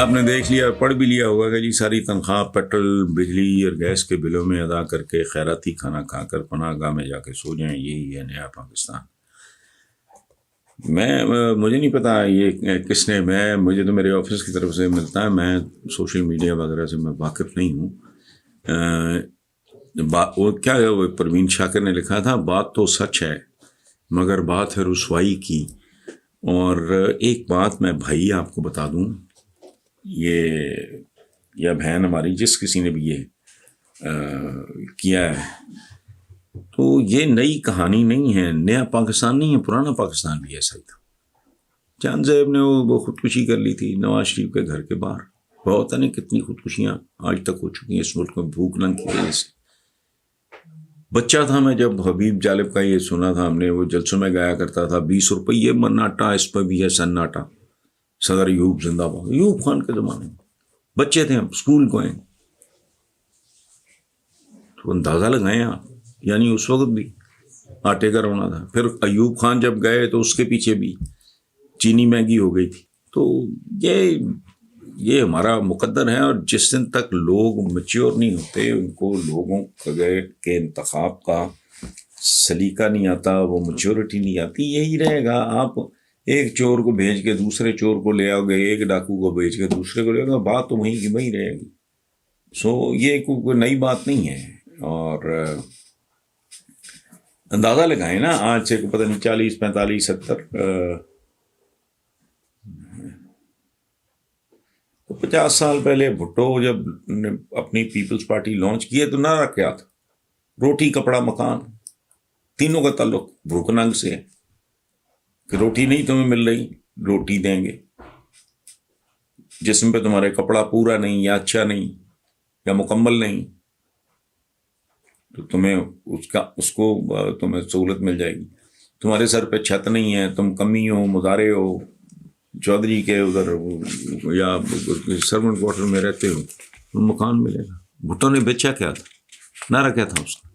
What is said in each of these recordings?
आपने देख लिया, पढ़ भी लिया होगा कि जी सारी तनख्वाह पेट्रोल, बिजली और गैस के बिलों में अदा करके खैराती खाना खाकर पनाहगाह में जाके सो जाएं, यही है नया पाकिस्तान। मुझे नहीं पता ये किसने, मुझे तो मेरे ऑफिस की तरफ से मिलता है, मैं सोशल मीडिया वगैरह से मैं वाकिफ़ नहीं हूँ। वो क्या है, वो परवीन शाकिर ने लिखा था, बात तो सच है मगर बात है रुसवाई की। और एक बात मैं भाई आपको बता दूं, ये या बहन हमारी, जिस किसी ने भी ये किया है, तो ये नई कहानी नहीं है, नया पाकिस्तान नहीं है, पुराना पाकिस्तान भी ऐसा ही था। चांद साहब ने वो खुदकुशी कर ली थी नवाज शरीफ के घर के बाहर। बहुत नहीं कितनी खुदकुशियां आज तक हो चुकी हैं इस मुल्क में भूख नंग की वजह से। बच्चा था मैं जब हबीब जालिब का ये सुना था, हमने वो जलसों में गाया करता था, 20 रुपये मन्नाटा इस पर भी है सन्नाटा, सदर यूब जिंदाबाद, यूब खान के ज़माने में बच्चे थे हम, स्कूल गए, तो अंदाज़ा लगाएं आप, यानी उस वक्त भी आटे का रोना था। फिर अयूब खान जब गए तो उसके पीछे भी चीनी महंगी हो गई थी। तो ये हमारा मुकद्दर है, और जिस दिन तक लोग मैच्योर नहीं होते, उनको लोगों के इंतखाब का सलीका नहीं आता, वो मैच्योरिटी नहीं आती, यही रहेगा। आप एक चोर को भेज के दूसरे चोर को ले आओगे, एक डाकू को भेज के दूसरे को ले आओगे, बात तो वहीं की वहीं रहेगी। सो ये कोई नई बात नहीं है। और अंदाज़ा लगाएं ना, आज से पता नहीं 40, 45, 70, 50 साल पहले भुट्टो जब अपनी पीपल्स पार्टी लॉन्च किए तो नारा क्या था? रोटी कपड़ा मकान, तीनों का ताल्लुक भूख नंग से है कि रोटी नहीं तुम्हें मिल रही, रोटी देंगे। जिस्म पे तुम्हारे कपड़ा पूरा नहीं या अच्छा नहीं या मुकम्मल नहीं, तो उसको तुम्हें सहूलत मिल जाएगी। तुम्हारे सर पे छत नहीं है, तुम कमी हो, मुजारे हो, चौधरी के उधर या सर्वेंट क्वार्टर में रहते हो, तो मकान मिलेगा। भुट्टो ने बेचा क्या था? नारा क्या था उसका?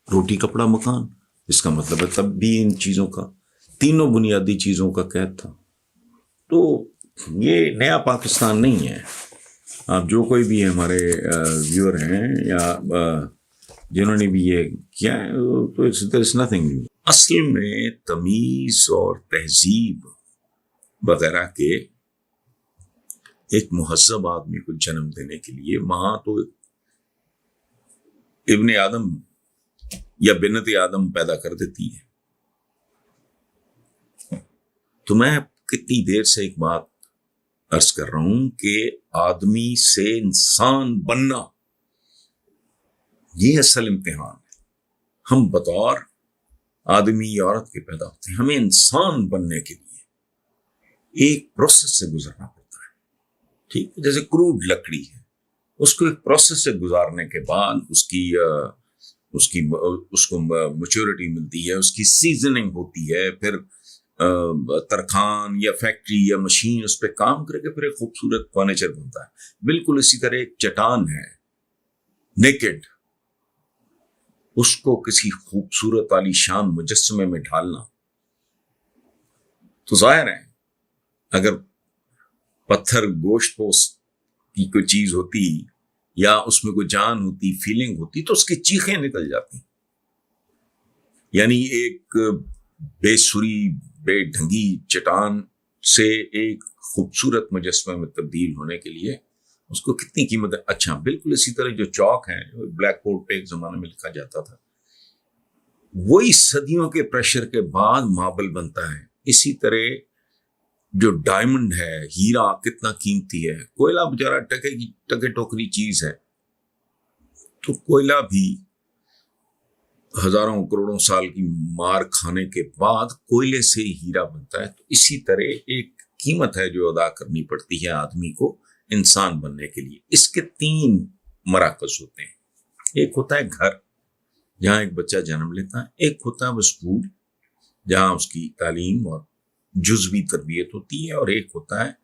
रोटी कपड़ा मकान। इसका मतलब है तब भी इन चीज़ों का, तीनों बुनियादी चीज़ों का कैद था। तो ये नया पाकिस्तान नहीं है। आप जो कोई भी हमारे व्यूअर हैं या जिन्होंने भी ये किया है, तो इट्स नथिंग न्यू। असल में तमीज़ और तहजीब वगैरह के एक मुहज़्ज़ब आदमी को जन्म देने के लिए वहां तो इब्ने आदम या बिनत आदम पैदा कर देती है। तो मैं कितनी देर से एक बात अर्ज कर रहा हूं कि आदमी से इंसान बनना, ये असल इम्तिहान है। हम बतौर आदमी या औरत के पैदा होते हैं, हमें इंसान बनने के लिए एक प्रोसेस से गुजरना पड़ता है। ठीक है, जैसे क्रूड लकड़ी है, उसको एक प्रोसेस से गुजारने के बाद उसको मैच्योरिटी मिलती है, उसकी सीजनिंग होती है, फिर तरखान या फैक्ट्री या मशीन उस पर काम करके फिर एक खूबसूरत फर्नीचर बनता है। बिल्कुल इसी तरह एक चट्टान है नेकेड, उसको किसी खूबसूरत आलीशान मुजस्समे में ढालना, तो जाहिर है अगर पत्थर गोश्त पोस्ट की कोई चीज होती या उसमें कोई जान होती, फीलिंग होती, तो उसकी चीखें निकल जाती। यानी एक बेसुरी बेढंगी चट्टान से एक खूबसूरत मुजस्समे में तब्दील होने के लिए उसको कितनी कीमत है। अच्छा, बिल्कुल इसी तरह जो चौक है, ब्लैक बोर्ड पे एक जमाने में लिखा जाता था, वही सदियों के प्रेशर के बाद मार्बल बनता है। इसी तरह जो डायमंड है, हीरा कितना कीमती है, कोयला बेचारा टके टोकरी चीज है, तो कोयला भी हजारों करोड़ों साल की मार खाने के बाद कोयले से हीरा बनता है। तो इसी तरह एक कीमत है जो अदा करनी पड़ती है आदमी को इंसान बनने के लिए। इसके 3 मराकज़ होते हैं। एक होता है घर, जहां एक बच्चा जन्म लेता है। एक होता है वो स्कूल, जहां उसकी तालीम और जुज़वी तरबियत होती है। और एक होता है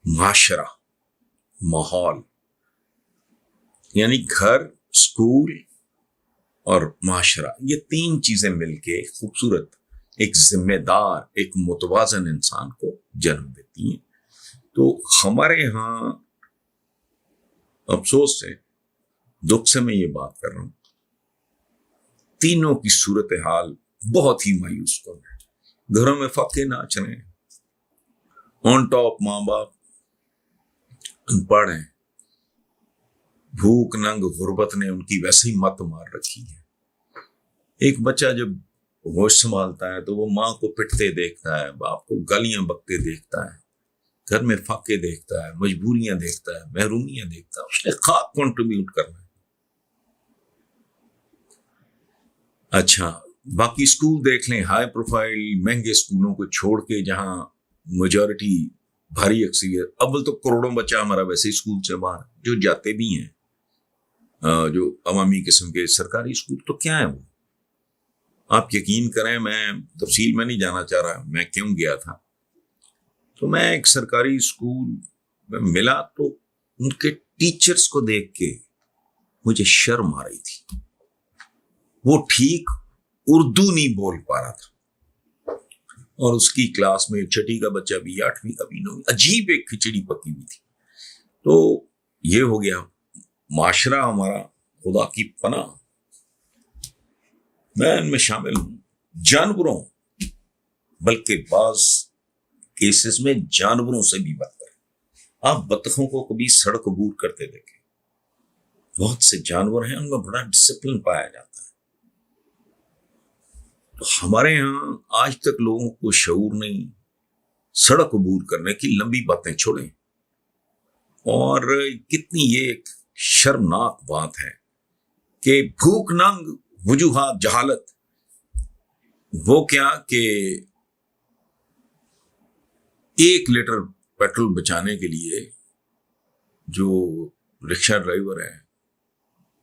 माशरा, माहौल, यानी घर, स्कूल और माशरा। ये 3 चीजें मिलके खूबसूरत एक जिम्मेदार, एक मुतवाज़न इंसान को जन्म देती हैं। तो हमारे यहाँ अफसोस है, दुख से मैं ये बात कर रहा हूं, तीनों की सूरत हाल बहुत ही मायूस कर है। घरों में फाके नाच रहे हैं, ऑन टॉप माँ बाप अनपढ़ हैं, भूख नंग गुर्बत ने उनकी वैसे ही मत मार रखी है। एक बच्चा जब होश संभालता है तो वो माँ को पिटते देखता है, बाप को गालियां बकते देखता है, घर में फाके देखता है, मजबूरियां देखता है, महरूमियां देखता है, उसने खाक कंट्रीब्यूट करना है। अच्छा, बाकी स्कूल देख लें, हाई प्रोफाइल महंगे स्कूलों को छोड़ के जहां मेजॉरिटी भारी अक्सरियत, अव्वल तो करोड़ों बच्चा हमारा वैसे ही स्कूल से बाहर, जो जाते भी हैं जो अवामी किस्म के सरकारी स्कूल, तो क्या है वो, आप यकीन करें, मैं तफसील में नहीं जाना चाह रहा मैं क्यों गया था। तो मैं एक सरकारी स्कूल में मिला तो उनके टीचर्स को देख के मुझे शर्म आ रही थी। वो ठीक उर्दू नहीं बोल पा रहा था और उसकी क्लास में 6वीं का बच्चा भी, 8वीं का भी, 9वीं, अजीब एक खिचड़ी पकी हुई थी। तो ये हो गया माशरा हमारा, खुदा की पनाह, मैं इनमें शामिल हूं। जानवरों, बल्कि बाज केसेस में जानवरों से भी बदतर। आप बतखों को कभी सड़क अबूर करते देखें, बहुत से जानवर हैं उनमें बड़ा डिसिप्लिन पाया जाता है। तो हमारे यहां आज तक लोगों को शऊर नहीं, सड़क अबूर करने की लंबी बातें छोड़ें। और कितनी ये एक शर्मनाक बात है कि भूख नंग वजूहात जहालत, वो क्या कि 1 लीटर पेट्रोल बचाने के लिए जो रिक्शा ड्राइवर है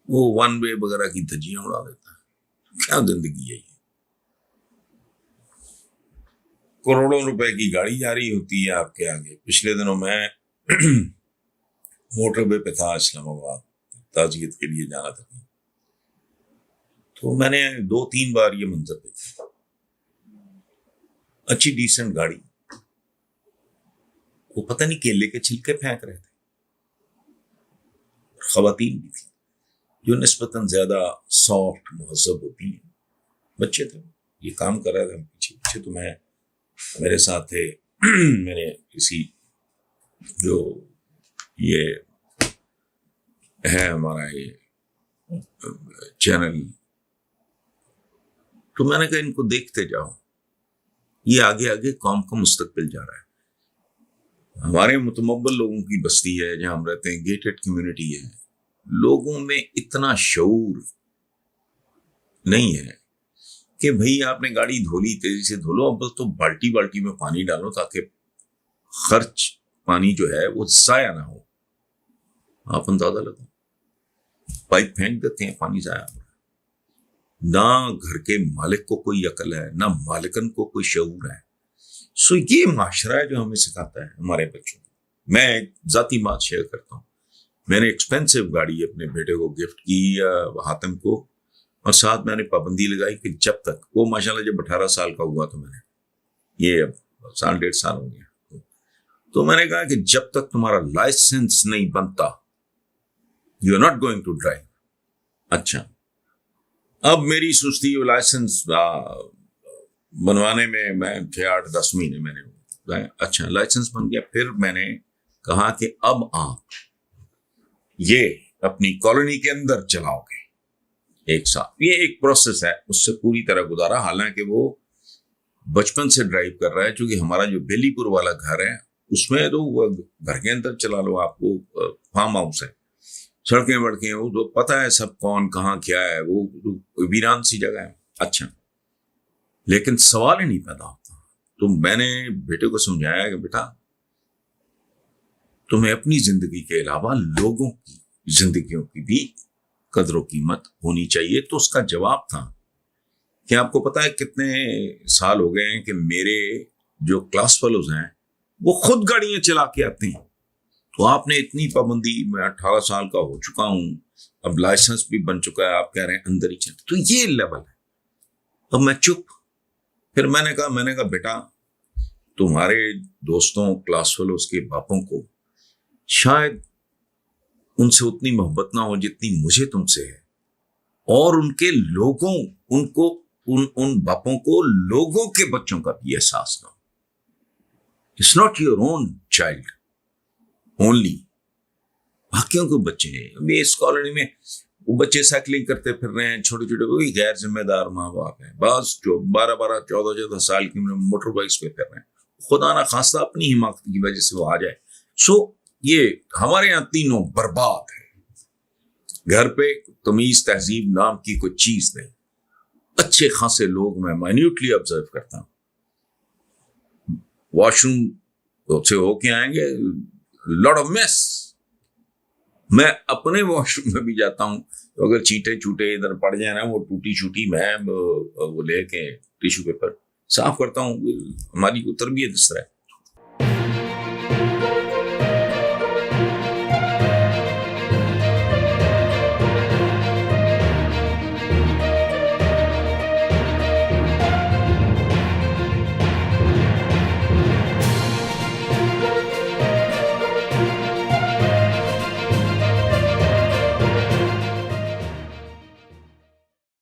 वो 1 वे वगैरह की धज्जियां उड़ा देता है। क्या जिंदगी है ये। करोड़ों रुपए की गाड़ी जा रही होती है आपके आगे। पिछले दिनों मैं मोटरवे पे था इस्लामाबाद, ताजियत के लिए जाना था, तो मैंने 2-3 बार ये मंजर देखा। अच्छी डिसेंट गाड़ी, वो पता नहीं केले के छिलके फेंक रहे थे। खवातीन भी थी जो निस्बतन ज्यादा सॉफ्ट मुहज़्ज़ब होती हैं, बच्चे थे, ये काम कर रहे थे पीछे पीछे। तो मैं, मेरे साथ थे मेरे किसी जो ये है हमारा ये चैनल, तो मैंने कहा इनको देखते जाओ, ये आगे आगे कौम का मुस्तकबिल जा रहा है। हमारे मुतमब्बल लोगों की बस्ती है जहां हम रहते हैं, गेटेड कम्युनिटी है, लोगों में इतना शऊर नहीं है कि भाई आपने गाड़ी धोली, तेजी से धो लो, अब तो बाल्टी बाल्टी में पानी डालो ताकि खर्च पानी जो है वो जाया ना हो। आप अंदाजा लगाओ, पाइप फेंक देते हैं, पानी जाया हो। ना घर के मालिक को कोई अकल है, ना मालिकन को कोई शऊर है। सो ये माशरा है जो हमें सिखाता है हमारे बच्चों को। मैं एक जाती बात शेयर करता हूँ, मैंने एक्सपेंसिव गाड़ी अपने बेटे को गिफ्ट की, हातिम को, और साथ मैंने पाबंदी लगाई कि जब तक वो, माशाल्लाह जब 18 साल का हुआ तो मैंने, ये अब 1.5 साल हो गया, तो मैंने कहा कि जब तक तुम्हारा लाइसेंस नहीं बनता you are not going to drive. अच्छा, अब मेरी सुस्ती लाइसेंस बनवाने में मैं 6-8-10 महीने मैंने, अच्छा लाइसेंस बन गया, फिर मैंने कहा कि अब आप ये अपनी कॉलोनी के अंदर चलाओगे 1 साल। ये एक प्रोसेस है, उससे पूरी तरह गुजारा। हालांकि वो बचपन से ड्राइव कर रहा है, क्योंकि हमारा जो बेलीपुर वाला घर है उसमें तो वो घर के अंदर चला लो, आपको फार्म हाउस है, सड़कें वड़कें, वो तो पता है सब कौन कहाँ क्या है, वो वीरान सी जगह है। अच्छा, लेकिन सवाल ही नहीं पैदा होता। तो मैंने बेटे को समझाया कि बेटा तुम्हें अपनी जिंदगी के अलावा लोगों की जिंदगियों की भी कदर कीमत होनी चाहिए। तो उसका जवाब था कि आपको पता है कितने साल हो गए हैं कि मेरे जो क्लास फेलोज हैं वो खुद गाड़ियां चला के आते हैं, तो आपने इतनी पाबंदी, मैं 18 साल का हो चुका हूं, अब लाइसेंस भी बन चुका है, आप कह रहे हैं अंदर ही चलते, तो ये लेवल है। अब मैं चुप। फिर मैंने कहा बेटा तुम्हारे दोस्तों क्लास फेलोज के बापों को शायद उनसे उतनी मोहब्बत ना हो जितनी मुझे तुमसे है, और उनके लोगों उनको उन बापों को लोगों के बच्चों का भी एहसास ना हो। It's not your own child only, बाकियों के बच्चे हैं। अभी इस कॉलोनी में वो बच्चे साइकिलिंग करते फिर रहे हैं, छोटे छोटे, वही गैर जिम्मेदार माँ बाप हैं, बस जो 12-12, 14-14 साल की मोटर बाइक्स पे फिर रहे हैं। खुदा ना खास्ता अपनी हिमाकत की वजह से वो आ जाए। सो ये हमारे यहाँ तीनों बर्बाद है। घर पे तमीज तहजीब नाम की कोई चीज नहीं। अच्छे खासे लोग मैं माइन्यूटली ऑब्जर्व करता हूं, वॉशरूम से होके आएंगे, लॉट ऑफ मेस। मैं अपने वॉशरूम में भी जाता हूं तो अगर चींटे चूटे इधर पड़ जाए ना, वो टूटी छूटी, मैं वो लेके टिश्यू पेपर साफ करता हूं। हमारी तरबियत इस तरह है।